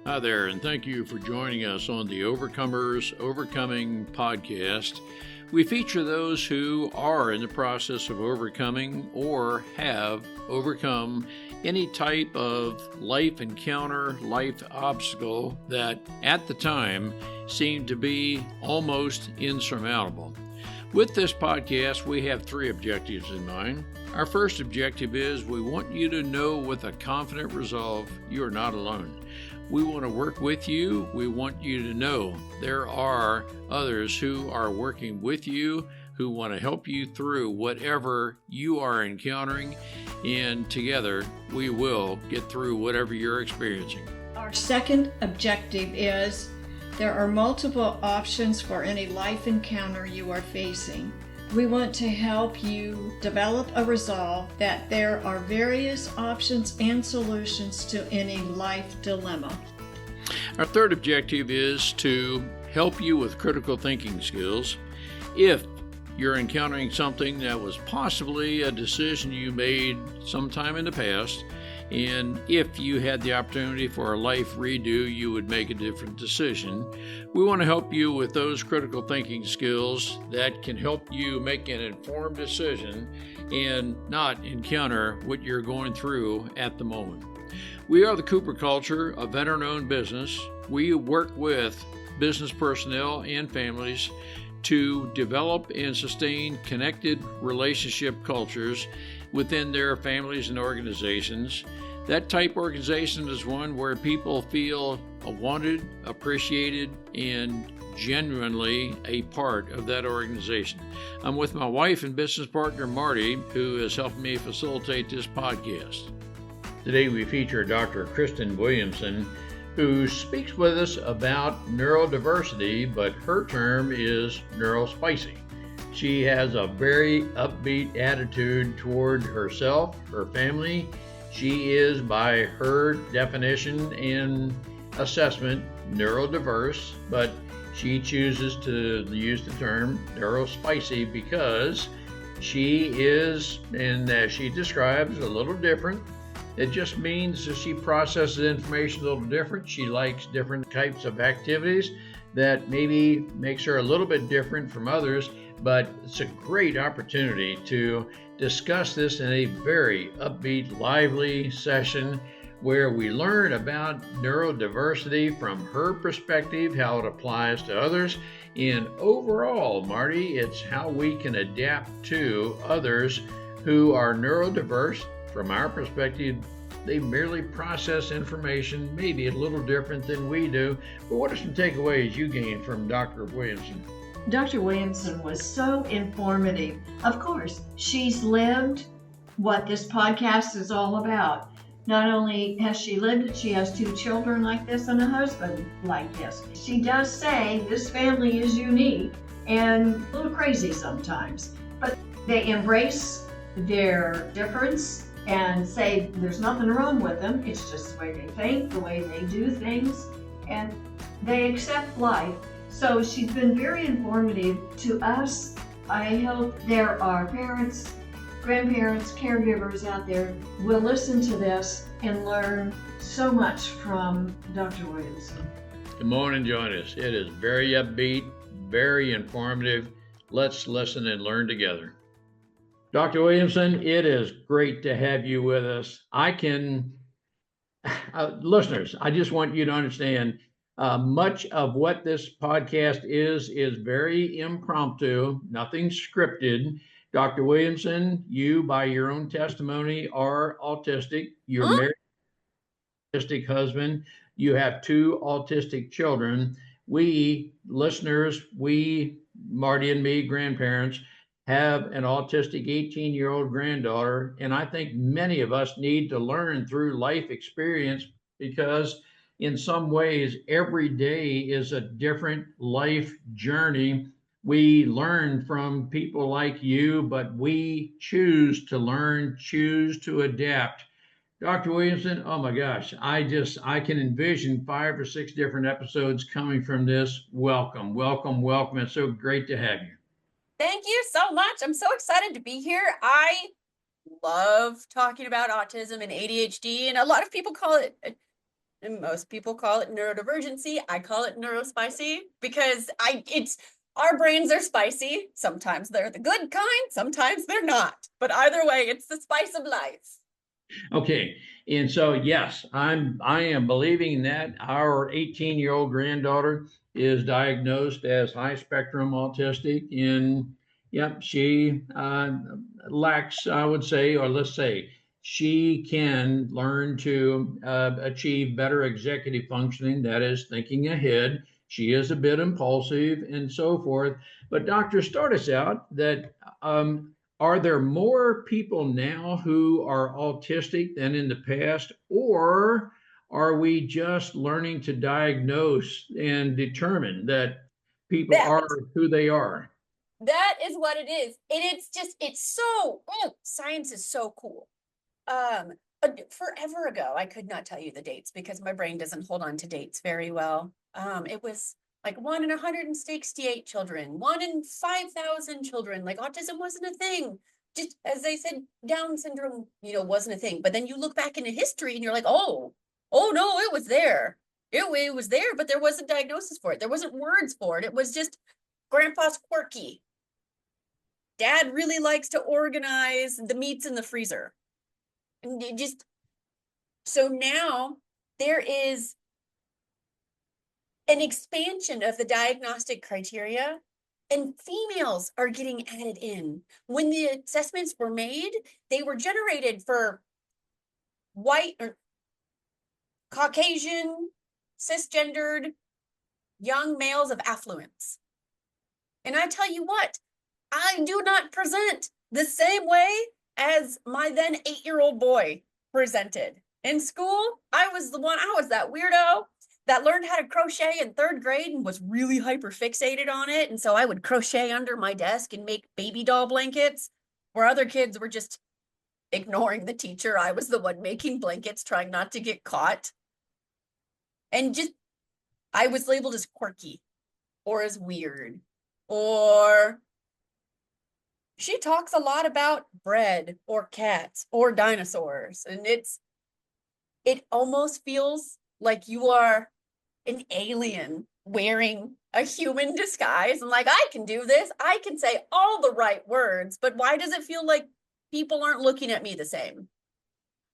Hi there, and thank you for joining us on the Overcomers Overcoming podcast. We feature those who are in the process of overcoming or have overcome any type of life encounter, life obstacle that at the time seemed to be almost insurmountable. With this podcast, we have three objectives in mind. Our first objective is we want you to know with a confident resolve you are not alone. We want to work with you. We want you to know there are others who are working with you, who want to help you through whatever you are encountering, and together we will get through whatever you're experiencing. Our second objective is there are multiple options for any life encounter you are facing. We want to help you develop a resolve that there are various options and solutions to any life dilemma. Our third objective is to help you with critical thinking skills. If you're encountering something that was possibly a decision you made sometime in the past, and if you had the opportunity for a life redo, you would make a different decision. We want to help you with those critical thinking skills that can help you make an informed decision and not encounter what you're going through at the moment. We are the Cooper Culture, a veteran-owned business. We work with business personnel and families to develop and sustain connected relationship cultures within their families and organizations. That type organization is one where people feel wanted, appreciated, and genuinely a part of that organization. I'm with my wife and business partner, Marty, who has helped me facilitate this podcast. Today we feature Dr. Kristen Williamson, who speaks with us about neurodiversity, but her term is Neurospicy. She has a very upbeat attitude toward herself, her family. She is, by her definition and assessment, neurodiverse, but she chooses to use the term neurospicy because she is, and as she describes, a little different. It just means that she processes information a little different. She likes different types of activities that maybe makes her a little bit different from others, but it's a great opportunity to discuss this in a very upbeat, lively session where we learn about neurodiversity from her perspective, how it applies to others, and overall, Marty, it's how we can adapt to others who are neurodiverse. From our perspective, they merely process information maybe a little different than we do. But what are some takeaways you gained from Dr. Williamson? Dr. Williamson was so informative. Of course, she's lived what this podcast is all about. Not only has she lived it, she has 2 children like this and a husband like this. She does say this family is unique and a little crazy sometimes, but they embrace their difference and say there's nothing wrong with them. It's just the way they think, the way they do things, and they accept life. So she's been very informative to us. I hope there are parents, grandparents, caregivers out there will listen to this and learn so much from Dr. Williamson. Come on and join us. It is very upbeat, very informative. Let's listen and learn together. Dr. Williamson, it is great to have you with us. Listeners, I just want you to understand much of what this podcast is very impromptu, nothing scripted. Dr. Williamson, you, by your own testimony, are autistic. You're married to an autistic husband. You have 2 autistic children. We, listeners, Marty and me, grandparents, have an autistic 18-year-old granddaughter, and I think many of us need to learn through life experience because in some ways every day is a different life journey. We learn from people like you, but we choose to learn, choose to adapt. Dr. Williamson, oh my gosh, I can envision 5 or 6 different episodes coming from this. Welcome, welcome, welcome. It's so great to have you. Thank you so much. I'm so excited to be here. I love talking about autism and ADHD, and a lot of people call it And most people call it neurodivergency. I call it neurospicy because it's our brains are spicy. Sometimes they're the good kind, sometimes they're not. But either way, it's the spice of life. Okay. And so, yes, I am believing that our 18-year-old granddaughter is diagnosed as high spectrum autistic. And yep, she lacks, I would say, or let's say, she can learn to achieve better executive functioning, that is, thinking ahead. She is a bit impulsive and so forth. But doctor, start us out that are there more people now who are autistic than in the past, or are we just learning to diagnose and determine that people That are who they are? that is what it is. And it's so science is so cool. Forever ago, I could not tell you the dates because my brain doesn't hold on to dates very well. It was like 1 in 168 children, 1 in 5,000 children. Like autism wasn't a thing. Just as they said, Down syndrome, wasn't a thing. But then you look back into history and you're like, oh no, it was there. It was there, but there wasn't diagnosis for it. There wasn't words for it. It was just grandpa's quirky. Dad really likes to organize the meats in the freezer. And it just, so now there is an expansion of the diagnostic criteria, and females are getting added in. When the assessments were made, they were generated for white or Caucasian, cisgendered, young males of affluence. And I tell you what, I do not present the same way as my then 8-year-old boy presented. In school, I was that weirdo that learned how to crochet in 3rd grade and was really hyper fixated on it. And so I would crochet under my desk and make baby doll blankets, where other kids were just ignoring the teacher. I was the one making blankets, trying not to get caught. And I was labeled as quirky or as weird, or she talks a lot about bread or cats or dinosaurs. And it almost feels like you are an alien wearing a human disguise. And like, I can do this. I can say all the right words, but why does it feel like people aren't looking at me the same?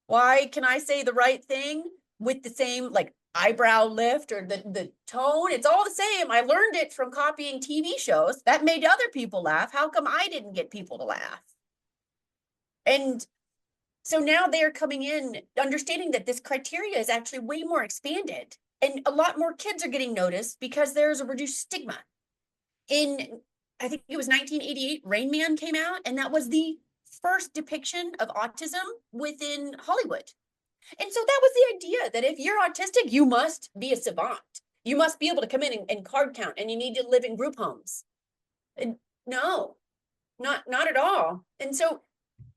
Why can I say the right thing with the same like eyebrow lift or the tone? It's all the same. I learned it from copying TV shows that made other people laugh. How come I didn't get people to laugh? And so now they're coming in understanding that this criteria is actually way more expanded, and a lot more kids are getting noticed because there's a reduced stigma. I think it was 1988, Rain Man came out, and that was the first depiction of autism within Hollywood. And so that was the idea that if you're autistic, you must be a savant. You must be able to come in and card count, and you need to live in group homes. And no, not at all. And so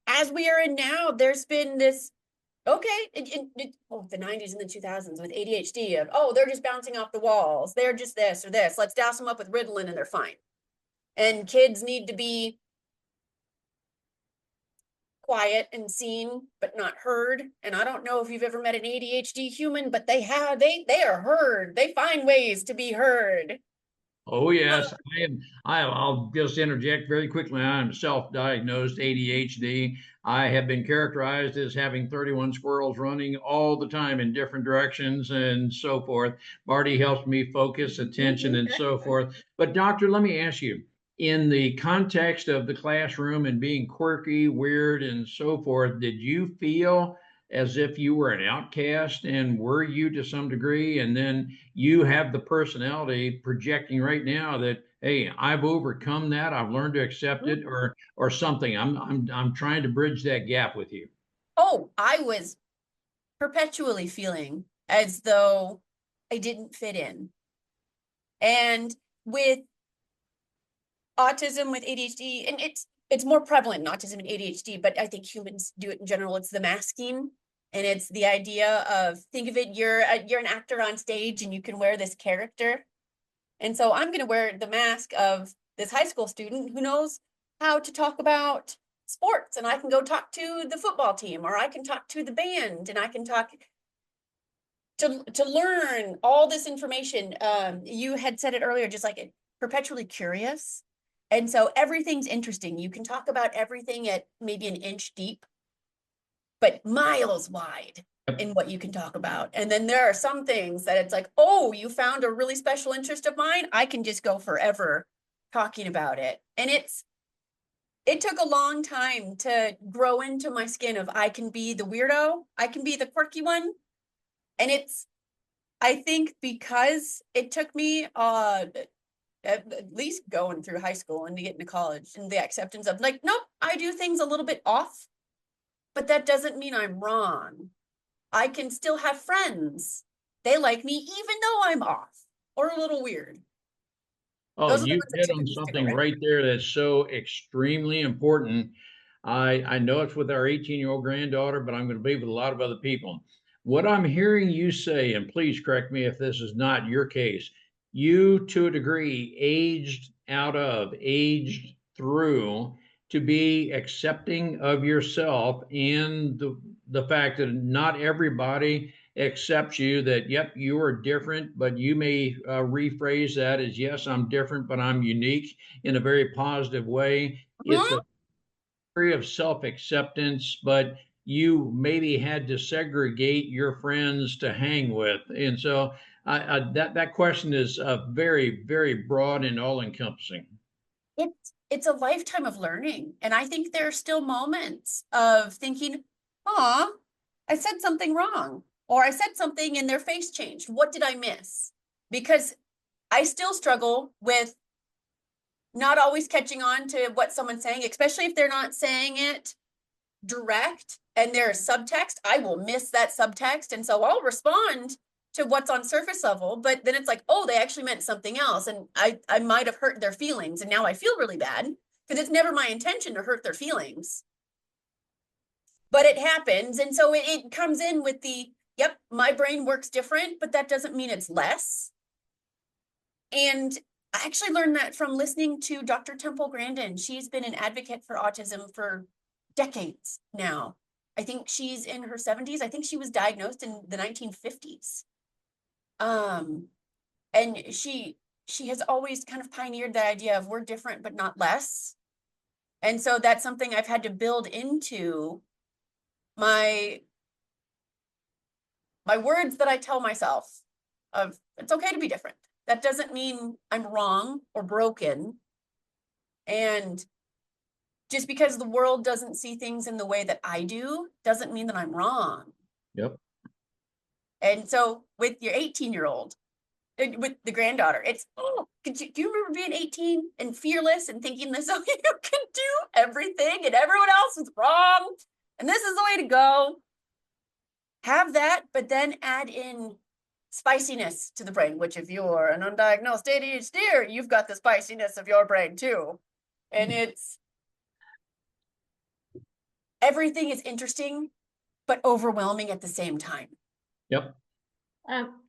as we are in now, there's been this, the 90s and the 2000s with ADHD of, they're just bouncing off the walls. They're just this or this. Let's douse them up with Ritalin and they're fine. And kids need to be quiet and seen, but not heard. And I don't know if you've ever met an ADHD human, but they are heard. They find ways to be heard. Oh yes, I'll just interject very quickly. I'm self-diagnosed ADHD. I have been characterized as having 31 squirrels running all the time in different directions and so forth. Marty helps me focus attention and so forth. But doctor, let me ask you, in the context of the classroom and being quirky, weird, and so forth, did you feel as if you were an outcast, and were you to some degree? And then you have the personality projecting right now that, hey, I've overcome that, I've learned to accept it, or something. I'm trying to bridge that gap with you. Oh, I was perpetually feeling as though I didn't fit in. And with autism, with ADHD, and it's more prevalent in autism and ADHD, but I think humans do it in general. It's the masking, and it's the idea of, think of it, you're an actor on stage and you can wear this character. And so I'm going to wear the mask of this high school student who knows how to talk about sports, and I can go talk to the football team, or I can talk to the band, and I can talk. to learn all this information. You had said it earlier, just like perpetually curious. And so everything's interesting. You can talk about everything at maybe an inch deep, but miles wide in what you can talk about. And then there are some things that it's like, oh, you found a really special interest of mine. I can just go forever talking about it. And it took a long time to grow into my skin of I can be the weirdo, I can be the quirky one. And I think because it took me at least going through high school and to get into college and the acceptance of like, nope, I do things a little bit off, but that doesn't mean I'm wrong. I can still have friends. They like me even though I'm off or a little weird. Oh, Those are the you ones that hit took on me to stick something around. right there that's so extremely important. I know it's with our 18-year-old granddaughter, but I'm going to be with a lot of other people. What I'm hearing you say, and please correct me if this is not your case, you to a degree aged through to be accepting of yourself and the fact that not everybody accepts you, that yep, you are different, but you may rephrase that as yes, I'm different, but I'm unique in a very positive way. It's Mhm. a degree of self-acceptance, but you maybe had to segregate your friends to hang with. And so that question is very, very broad and all-encompassing. It's a lifetime of learning. And I think there are still moments of thinking, "Aw, I said something wrong," or I said something and their face changed. What did I miss? Because I still struggle with not always catching on to what someone's saying, especially if they're not saying it direct and there's subtext. I will miss that subtext. And so I'll respond to what's on surface level, but then it's like, oh, they actually meant something else. And I might have hurt their feelings. And now I feel really bad because it's never my intention to hurt their feelings. But it happens. And so it comes in with yep, my brain works different, but that doesn't mean it's less. And I actually learned that from listening to Dr. Temple Grandin. She's been an advocate for autism for decades now. I think she's in her 70s. I think she was diagnosed in the 1950s. And she has always kind of pioneered the idea of we're different but not less. And so that's something I've had to build into my words that I tell myself of it's okay to be different. That doesn't mean I'm wrong or broken. And just because the world doesn't see things in the way that I do doesn't mean that I'm wrong. Yep. And so with your 18-year-old, with the granddaughter, it's, oh, do you remember being 18 and fearless and thinking this, oh, you can do everything and everyone else is wrong and this is the way to go? Have that, but then add in spiciness to the brain, which if you're an undiagnosed ADHD, you've got the spiciness of your brain too. And it's, everything is interesting, but overwhelming at the same time. Yep.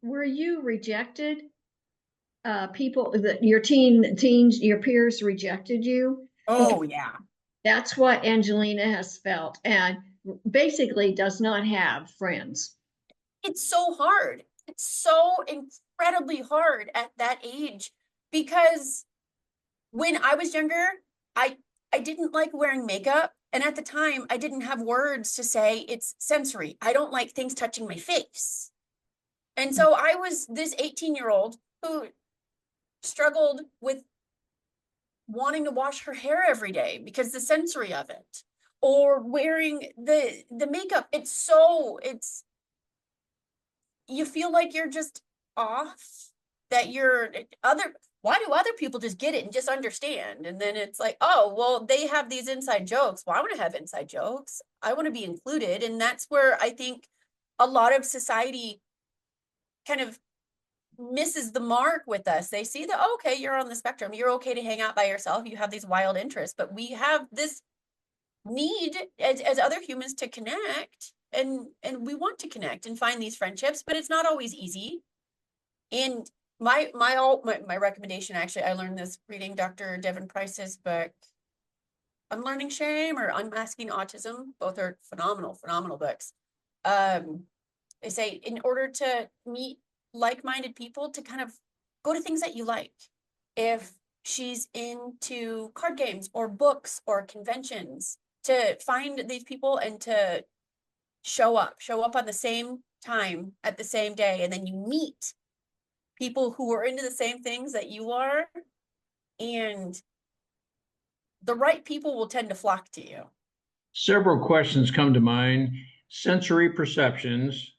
Were you rejected? People that your teens, your peers rejected you? Oh, yeah. That's what Angelina has felt and basically does not have friends. It's so hard. It's so incredibly hard at that age because when I was younger, I didn't like wearing makeup. And at the time, I didn't have words to say it's sensory. I don't like things touching my face. And so I was this 18-year-old who struggled with wanting to wash her hair every day because the sensory of it, or wearing the makeup. It's you feel like you're just off, that why do other people just get it and just understand? And then it's like, oh, well, they have these inside jokes. Well, I want to have inside jokes. I want to be included. And that's where I think a lot of society kind of misses the mark with us. They see that, oh, okay, you're on the spectrum. You're okay to hang out by yourself. You have these wild interests, but we have this need as other humans to connect, and we want to connect and find these friendships, but it's not always easy. And my recommendation, actually, I learned this reading Dr. Devin Price's book, Unlearning Shame or Unmasking Autism. Both are phenomenal books. I say, in order to meet like-minded people, to kind of go to things that you like. If she's into card games or books or conventions, to find these people and to show up on the same time at the same day. And then you meet people who are into the same things that you are, and the right people will tend to flock to you. Several questions come to mind. Sensory perceptions.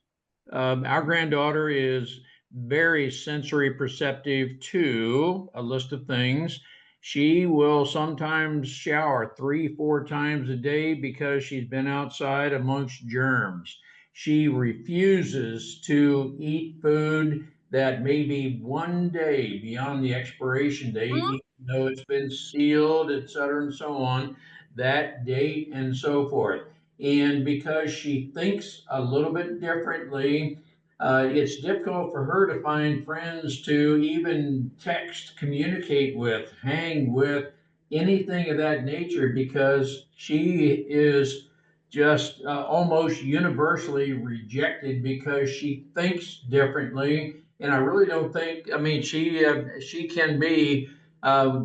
Our granddaughter is very sensory perceptive to a list of things. She will sometimes shower 3-4 times a day because she's been outside amongst germs. She refuses to eat food that may be one day beyond the expiration date, even though it's been sealed, et cetera, and so on, that date and so forth. And because she thinks a little bit differently, it's difficult for her to find friends to even text, communicate with, hang with, anything of that nature, because she is just almost universally rejected because she thinks differently. And I really don't think, I mean, she can be,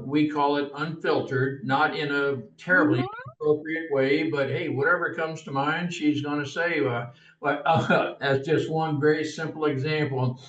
we call it unfiltered, not in a terribly appropriate way, but hey, whatever comes to mind, she's going to say. But as just one very simple example,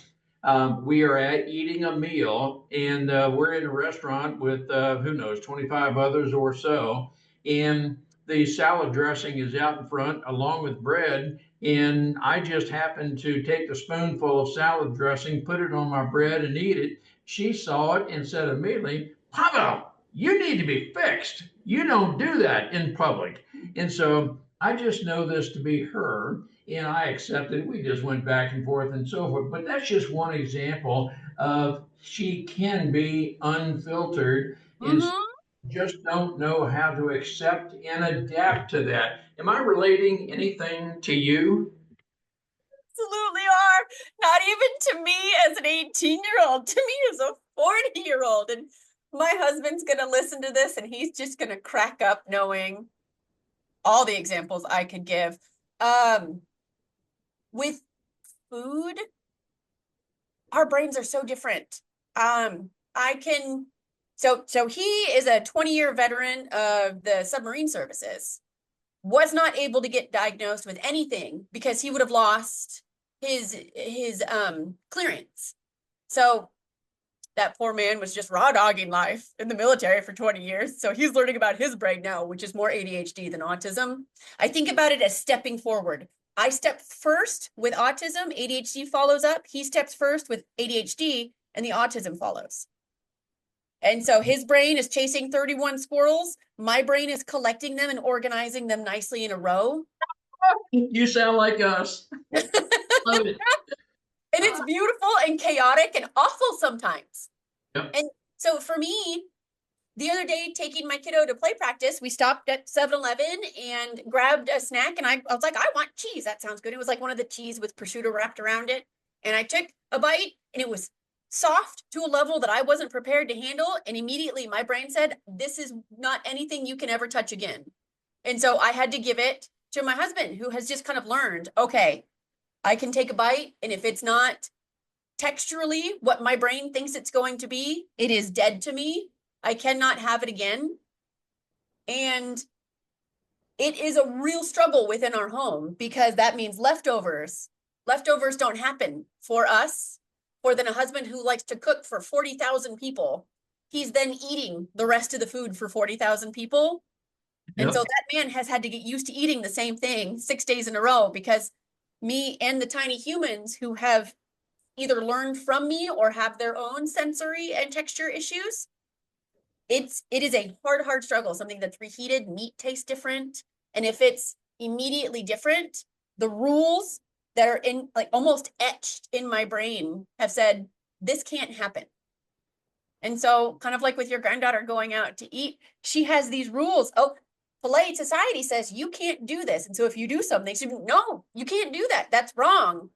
we are eating a meal, and we're in a restaurant with who knows, 25 others or so, and the salad dressing is out in front along with bread. And I just happened to take a spoonful of salad dressing, put it on my bread, and eat it. She saw it and said immediately, "Pavel, you need to be fixed. You don't do that in public." And so I just know this to be her, and I accepted it. We just went back and forth and so forth. But that's just one example of she can be unfiltered and just don't know how to accept and adapt to that. Am I relating anything to you? Absolutely are. Not even to me as an 18-year-old, to me as a 40-year-old. And my husband's going to listen to this and he's just going to crack up knowing all the examples I could give. With food, our brains are so different. So he is a 20-year veteran of the submarine services, was not able to get diagnosed with anything because he would have lost his clearance. So that poor man was just raw dogging life in the military for 20 years. So he's learning about his brain now, which is more ADHD than autism. I think about it as stepping forward. I step first with autism, ADHD follows up. He steps first with ADHD, and the autism follows. And so his brain is chasing 31 squirrels. My brain is collecting them and organizing them nicely in a row. You sound like us. Love it. And it's beautiful and chaotic and awful sometimes. Yep. And so for me, the other day, taking my kiddo to play practice, we stopped at 7-Eleven and grabbed a snack. And I was like, I want cheese. That sounds good. It was like one of the cheese with prosciutto wrapped around it. And I took a bite and it was soft to a level that I wasn't prepared to handle. And immediately my brain said, this is not anything you can ever touch again. And so I had to give it to my husband, who has just kind of learned, okay, I can take a bite. And if it's not texturally what my brain thinks it's going to be, it is dead to me. I cannot have it again. And it is a real struggle within our home because that means leftovers. Leftovers don't happen for us. Or than a husband who likes to cook for 40,000 people. He's then eating the rest of the food for 40,000 people. And Yep. so that man has had to get used to eating the same thing 6 days in a row because me and the tiny humans who have either learned from me or have their own sensory and texture issues, it is a hard struggle. Something that's reheated, meat tastes different. And if it's immediately different, the rules that are in like almost etched in my brain have said, this can't happen. And so kind of like with your granddaughter going out to eat, she has these rules. Oh, polite society says you can't do this. And so if you do something, she no, you can't do that. That's wrong.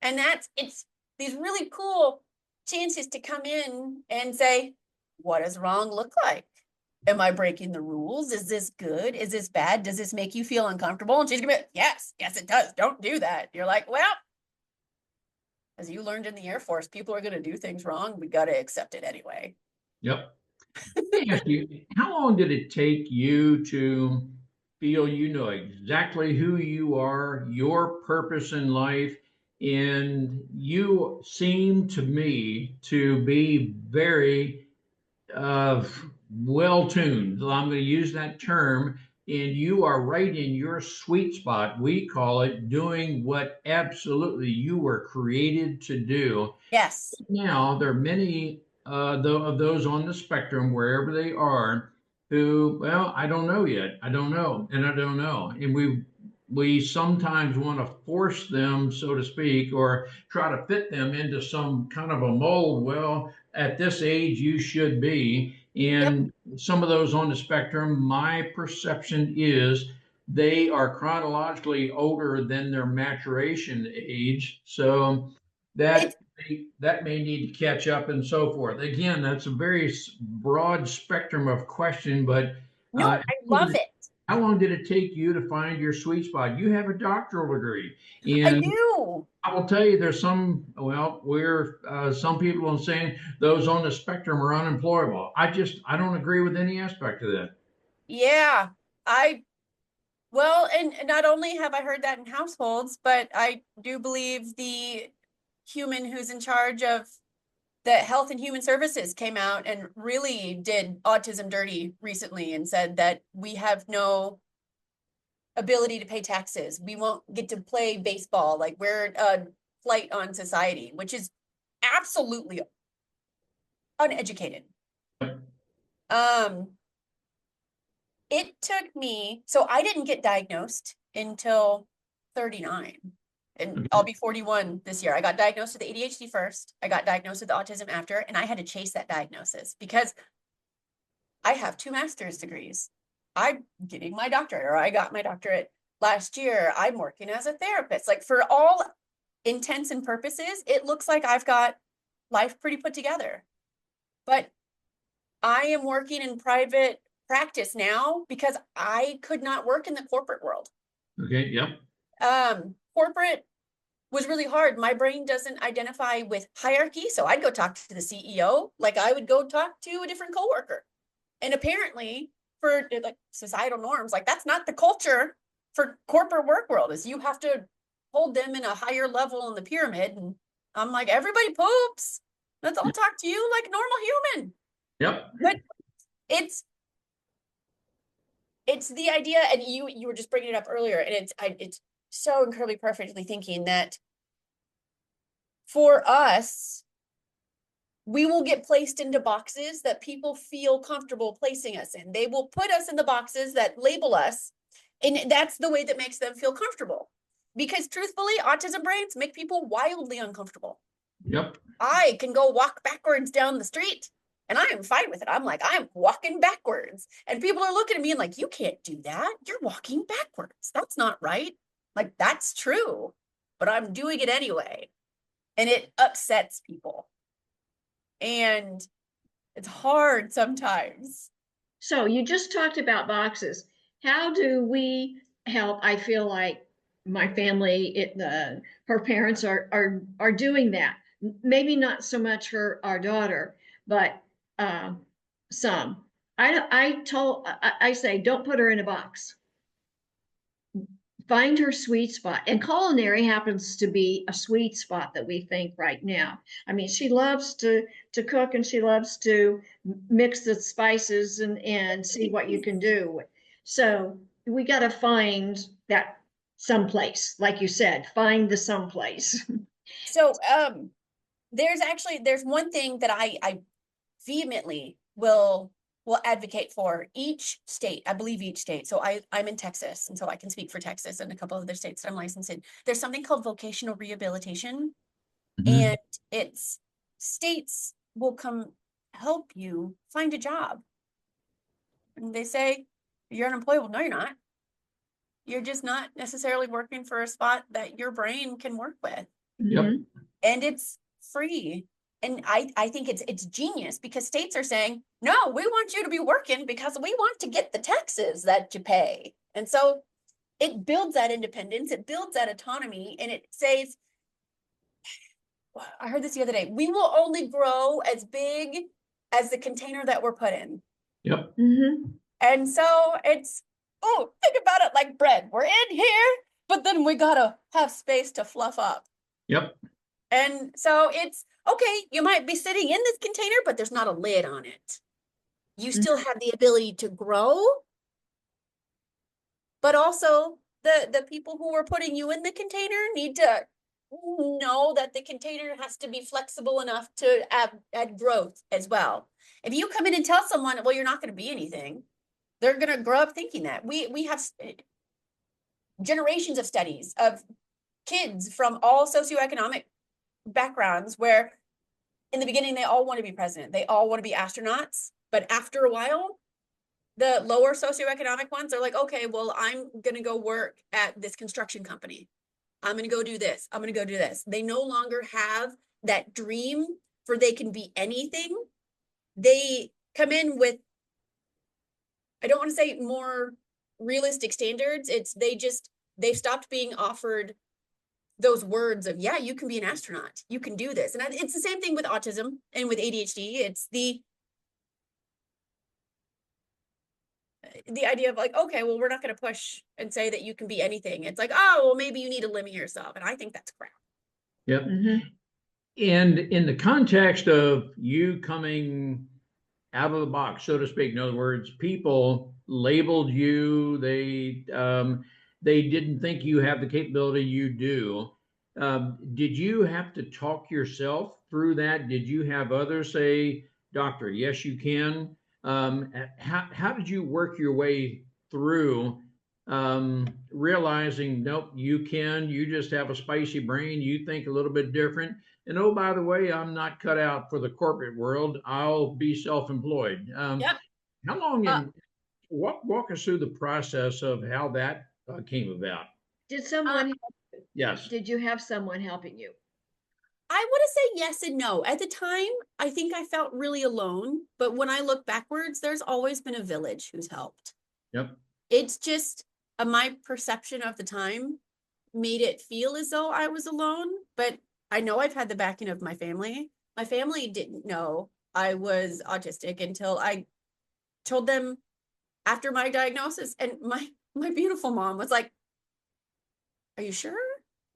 And it's these really cool chances to come in and say, what does wrong look like? Am I breaking the rules? Is this good? Is this bad? Does this make you feel uncomfortable? And she's gonna be like, yes, it does. Don't do that. You're like, well, as you learned in the Air Force, people are going to do things wrong. We got to accept it anyway. Yep. Let me ask you, how long did it take you to feel you know exactly who you are, your purpose in life, and you seem to me to be very uh, well tuned. I'm going to use that term, and you are right in your sweet spot. We call it doing what absolutely you were created to do. Yes. Now, there are many of those on the spectrum, wherever they are, who, well, I don't know yet. I don't know, and I don't know. And we sometimes want to force them, so to speak, or try to fit them into some kind of a mold. Well, at this age, you should be. Yep. And some of those on the spectrum, my perception is they are chronologically older than their maturation age. So that It's that may need to catch up and so forth. Again, that's a very broad spectrum of question, but no, I love it. how long did it take you to find your sweet spot? You have a doctoral degree, I and do. I will tell you, there's some, well, we're some people are saying those on the spectrum are unemployable. I don't agree with any aspect of that. Yeah. Well, and not only have I heard that in households, but I do believe the human who's in charge of the Health and Human Services came out and really did autism dirty recently and said that we have no ability to pay taxes. We won't get to play baseball. Like we're a blight on society, which is absolutely uneducated. Um, it took me, so I didn't get diagnosed until 39. And I'll be 41 this year. I got diagnosed with ADHD first. I got diagnosed with autism after, and I had to chase that diagnosis because I have 2 master's degrees. I'm getting my doctorate, or I got my doctorate last year. I'm working as a therapist. Like for all intents and purposes, it looks like I've got life pretty put together. But I am working in private practice now because I could not work in the corporate world. Okay, yep. Corporate was really hard. My brain doesn't identify with hierarchy, so I'd go talk to the CEO like I would go talk to a different coworker. And apparently, for like societal norms, like that's not the culture for corporate work world. Is you have to hold them in a higher level in the pyramid. And I'm like, everybody poops. Let's all talk to you like normal human. Yep. But it's the idea, and you were just bringing it up earlier, and it's so incredibly perfectly thinking that for us, we will get placed into boxes that people feel comfortable placing us in. They will put us in the boxes that label us, and that's the way that makes them feel comfortable. Because truthfully, autism brains make people wildly uncomfortable. Yep. I can go walk backwards down the street, and I am fine with it. I'm like, I'm walking backwards. And people are looking at me and like, you can't do that. You're walking backwards. That's not right. Like, that's true. But I'm doing it anyway. And it upsets people. And it's hard sometimes. So you just talked about boxes. How do we help? I feel like my family, her parents are doing that. Maybe not so much our daughter, but some. I say, don't put her in a box. Find her sweet spot. And culinary happens to be a sweet spot that we think right now. I mean, she loves to cook, and she loves to mix the spices and see what you can do. So we got to find that someplace, like you said, find the someplace. So there's one thing that I vehemently will advocate for each state. I believe each state. So I'm in Texas, and so I can speak for Texas and a couple of other states that I'm licensed in. There's something called vocational rehabilitation, and it's states will come help you find a job. And they say, you're unemployable. No, you're not. You're just not necessarily working for a spot that your brain can work with. Yep. And it's free. And I think it's genius because states are saying, no, we want you to be working because we want to get the taxes that you pay. And so it builds that independence, it builds that autonomy, and it says, I heard this the other day. We will only grow as big as the container that we're put in. Yep. Mm-hmm. And so it's, oh, think about it like bread. We're in here, but then we gotta have space to fluff up. Yep. And so it's okay, you might be sitting in this container, but there's not a lid on it. You still have the ability to grow, but also the people who are putting you in the container need to know that the container has to be flexible enough to add growth as well. If you come in and tell someone, well, you're not going to be anything, they're going to grow up thinking that. We have generations of studies of kids from all socioeconomic backgrounds where in the beginning they all want to be president, they all want to be astronauts, but after a while the lower socioeconomic ones are like, okay, well, I'm gonna go work at this construction company, I'm gonna go do this, I'm gonna go do this. They no longer have that dream for they can be anything. They come in with, I don't want to say more realistic standards, it's they've stopped being offered those words of, yeah, you can be an astronaut, you can do this. And it's the same thing with autism and with ADHD. It's the idea of like, okay, well, we're not going to push and say that you can be anything. It's like, oh, well, maybe you need to limit yourself. And I think that's crap. Yep. Mm-hmm. And in the context of you coming out of the box, so to speak, in other words, people labeled you, they didn't think you have the capability you do. Did you have to talk yourself through that? Did you have others say, doctor, yes, you can? How did you work your way through realizing, nope, you can, you just have a spicy brain, you think a little bit different. And oh, by the way, I'm not cut out for the corporate world. I'll be self-employed. Yep. How long in walk us through the process of how that came about? Did someone? Yes. Did you have someone helping you? I want to say yes and no. At the time, I think I felt really alone. But when I look backwards, there's always been a village who's helped. Yep. It's just my perception of the time made it feel as though I was alone. But I know I've had the backing of my family. My family didn't know I was autistic until I told them after my diagnosis. And my beautiful mom was like, are you sure?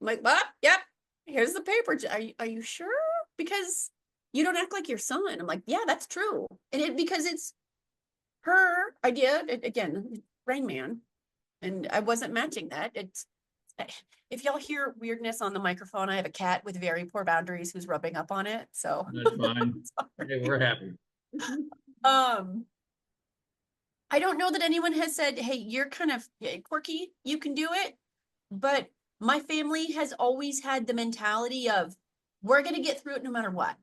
I'm like, what? Yep. Here's the paper. Are you sure? Because you don't act like your son. I'm like, yeah, that's true. And because it's her idea, again, Rain Man, and I wasn't matching that. It's, if y'all hear weirdness on the microphone, I have a cat with very poor boundaries who's rubbing up on it. So That's fine. Hey, we're happy. I don't know that anyone has said, hey, you're kind of quirky, you can do it. But my family has always had the mentality of, we're going to get through it no matter what.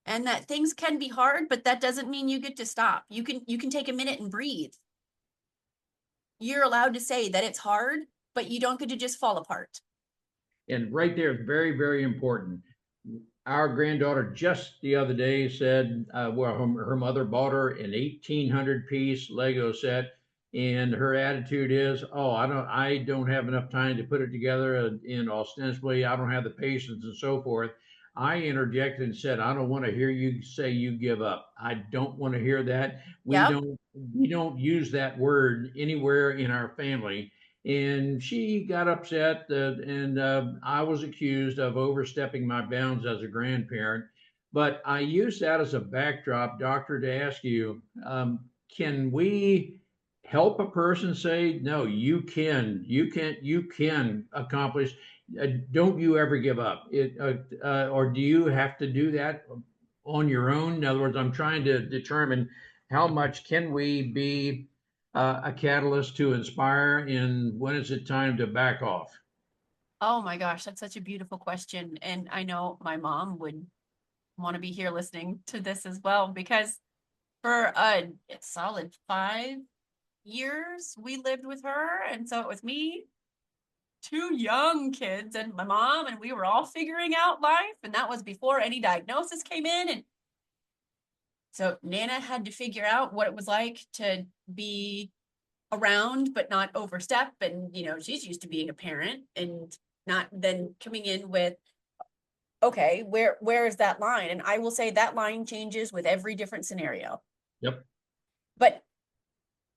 And that things can be hard, but that doesn't mean you get to stop. You can take a minute and breathe. You're allowed to say that it's hard, but you don't get to just fall apart. And right there, very, very important. Our granddaughter just the other day said, well, her mother bought her an 1,800 piece Lego set. And her attitude is, oh, I don't have enough time to put it together, and ostensibly I don't have the patience and so forth. I interjected and said, I don't want to hear you say you give up. I don't want to hear that. We don't use that word anywhere in our family. And she got upset, and I was accused of overstepping my bounds as a grandparent. But I use that as a backdrop, doctor, to ask you, can we help a person say, no, you can accomplish, don't you ever give up or do you have to do that on your own? In other words, I'm trying to determine how much can we be a catalyst to inspire, and when is it time to back off? Oh my gosh, that's such a beautiful question. And I know my mom would want to be here listening to this as well, because for a solid 5 years we lived with her, and so it was me, 2 young kids, and my mom, and we were all figuring out life, and that was before any diagnosis came in. And so Nana had to figure out what it was like to be around but not overstep, and she's used to being a parent and not then coming in with okay, where is that line? And I will say that line changes with every different scenario. Yep. But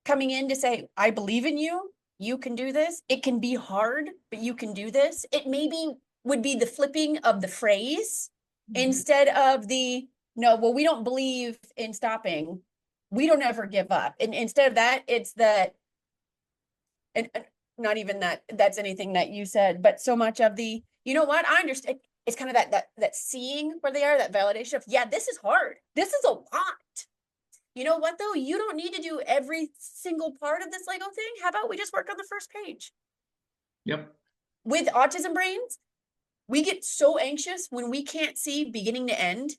coming in to say, I believe in you, you can do this. It can be hard, but you can do this. It maybe would be the flipping of the phrase instead of the, no, well, we don't believe in stopping. We don't ever give up. And instead of that, it's that, and not even that that's anything that you said, but so much of the, you know what, I understand. It's kind of that seeing where they are, that validation of, yeah, this is hard. This is a lot. You know what, though? You don't need to do every single part of this Lego thing. How about we just work on the first page? Yep. With autism brains, we get so anxious when we can't see beginning to end.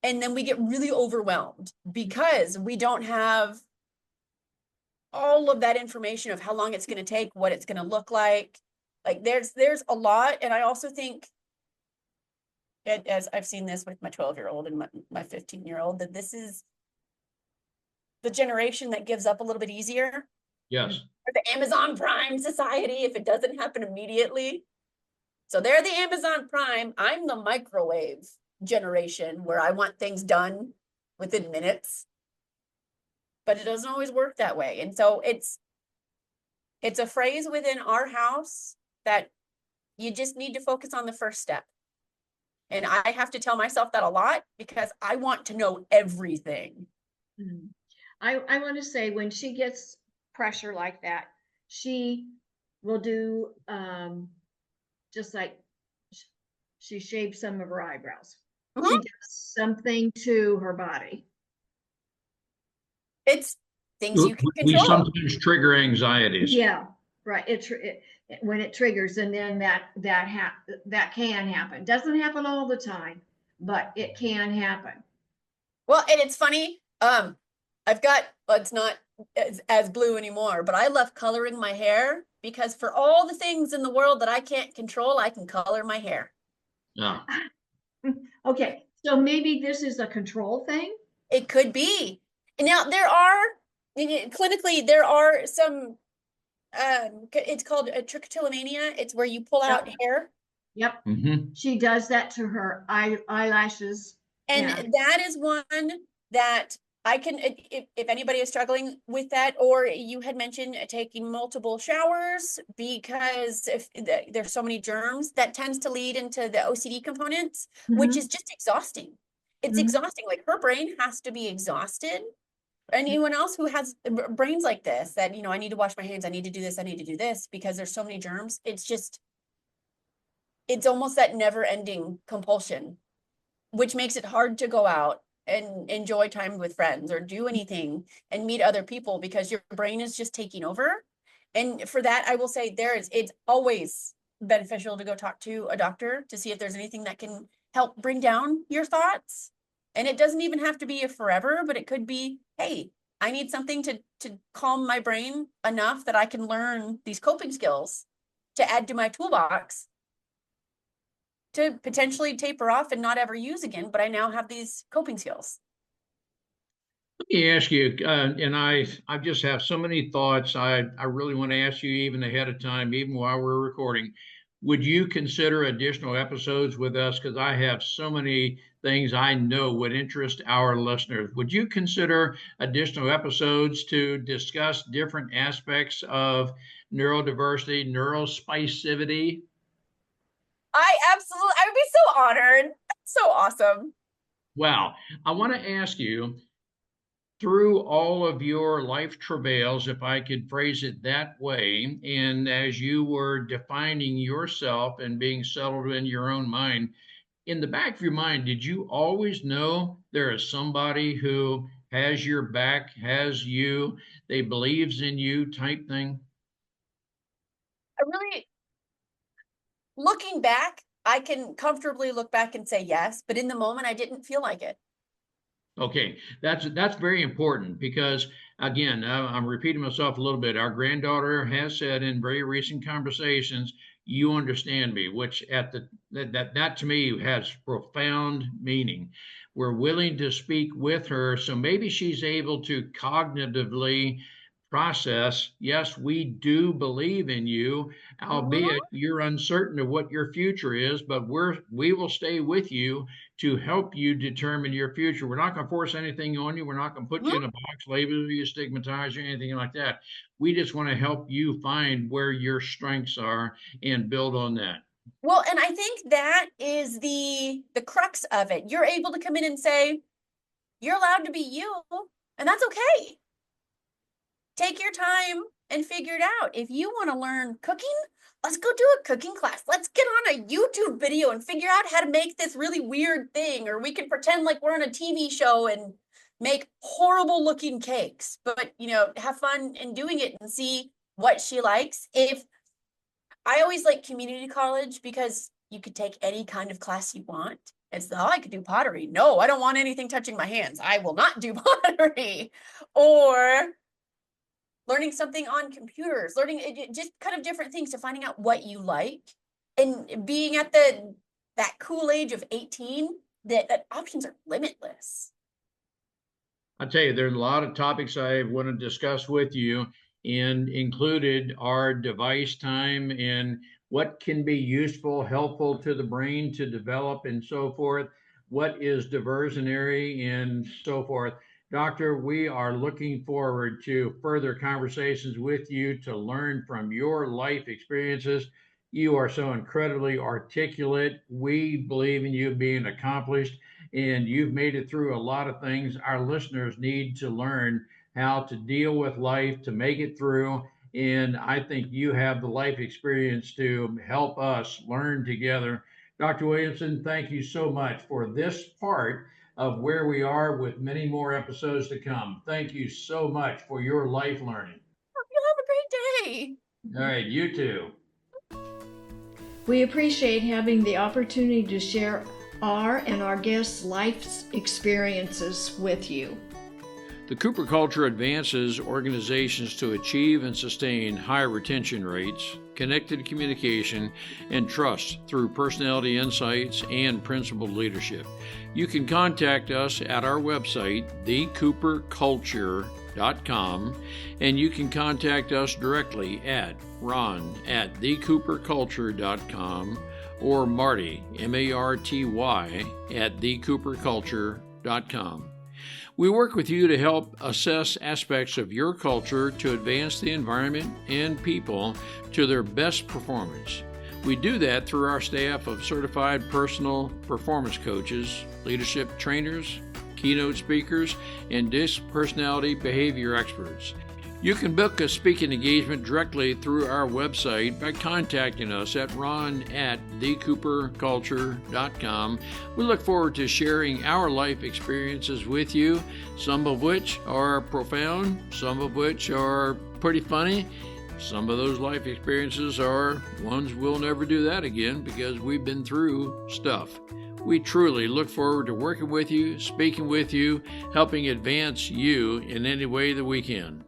And then we get really overwhelmed because we don't have all of that information of how long it's going to take, what it's going to look like. Like there's a lot. And I also think, as I've seen this with my 12-year-old and my 15-year-old, that this is the generation that gives up a little bit easier. Yes. Or the Amazon Prime society, if it doesn't happen immediately. So they're the Amazon Prime. I'm the microwave generation where I want things done within minutes. But it doesn't always work that way. And so it's a phrase within our house that you just need to focus on the first step. And I have to tell myself that a lot because I want to know everything. I want to say when she gets pressure like that, she will do just like she shaves some of her eyebrows. She does something to her body. It's things you can We control. sometimes trigger anxieties. Yeah, right. When it triggers, and then that can happen. Doesn't happen all the time, but it can happen. Well, and it's funny. I've got, well, it's not as blue anymore, but I love coloring my hair because for all the things in the world that I can't control, I can color my hair. Yeah. Okay, so maybe this is a control thing. It could be. Now clinically there are some. It's called a trichotillomania. It's where you pull out hair. Yep. Mm-hmm. She does that to her eyelashes. And that is one that I can, if anybody is struggling with that, or you had mentioned taking multiple showers because if there's so many germs, that tends to lead into the OCD components, which is just exhausting. It's exhausting. Like her brain has to be exhausted. Anyone else who has brains like this, that, you know, I need to wash my hands, I need to do this, I need to do this because there's so many germs. It's almost that never ending compulsion, which makes it hard to go out and enjoy time with friends or do anything and meet other people because your brain is just taking over. And for that, I will say it's always beneficial to go talk to a doctor to see if there's anything that can help bring down your thoughts. And it doesn't even have to be a forever, but it could be, hey, I need something to calm my brain enough that I can learn these coping skills to add to my toolbox to potentially taper off and not ever use again, but I now have these coping skills. Let me ask you, and I just have so many thoughts. I really want to ask you even ahead of time, even while we're recording. Would you consider additional episodes with us? Because I have so many things I know would interest our listeners. Would you consider additional episodes to discuss different aspects of neurodiversity, neurospicivity? I would be so honored. So awesome. Well, I want to ask you, through all of your life travails, if I could phrase it that way, and as you were defining yourself and being settled in your own mind, in the back of your mind, did you always know there is somebody who has your back, has you, they believes in you type thing? I really, looking back, I can comfortably look back and say yes, but in the moment, I didn't feel like it. Okay, that's very important because again, I'm repeating myself a little bit. Our granddaughter has said in very recent conversations, "You understand me," which that to me has profound meaning. We're willing to speak with her, so maybe she's able to cognitively process. Yes, we do believe in you, albeit you're uncertain of what your future is, but we will stay with you to help you determine your future. We're not going to force anything on you. We're not going to put you in a box, label you, stigmatize you, anything like that. We just want to help you find where your strengths are and build on that. Well, and I think that is the crux of it. You're able to come in and say, you're allowed to be you, and that's okay. Take your time and figure it out. If you want to learn cooking, let's go do a cooking class. Let's get on a YouTube video and figure out how to make this really weird thing. Or we can pretend like we're on a TV show and make horrible looking cakes, but have fun in doing it and see what she likes. If I always like community college because you could take any kind of class you want. It's I could do pottery. No, I don't want anything touching my hands. I will not do pottery. Or learning something on computers, learning just kind of different things to finding out what you like, and being at that cool age of 18, that options are limitless. I tell you, there's a lot of topics I want to discuss with you, and included our device time and what can be useful, helpful to the brain to develop and so forth, what is diversionary and so forth. Doctor, we are looking forward to further conversations with you to learn from your life experiences. You are so incredibly articulate. We believe in you being accomplished, and you've made it through a lot of things. Our listeners need to learn how to deal with life, to make it through. And I think you have the life experience to help us learn together. Dr. Williamson, thank you so much for this part of where we are, with many more episodes to come. Thank you so much for your life learning. You have a great day. All right, you too. We appreciate having the opportunity to share our and our guests' life experiences with you. The Cooper Culture advances organizations to achieve and sustain high retention rates, connected communication, and trust through personality insights and principled leadership. You can contact us at our website, thecooperculture.com, and you can contact us directly at ron@thecooperculture.com or Marty, Marty, at thecooperculture.com. We work with you to help assess aspects of your culture to advance the environment and people to their best performance. We do that through our staff of certified personal performance coaches, leadership trainers, keynote speakers, and DISC personality behavior experts. You can book a speaking engagement directly through our website by contacting us at ron@thecooperculture.com. We look forward to sharing our life experiences with you, some of which are profound, some of which are pretty funny. Some of those life experiences are ones we'll never do that again because we've been through stuff. We truly look forward to working with you, speaking with you, helping advance you in any way that we can.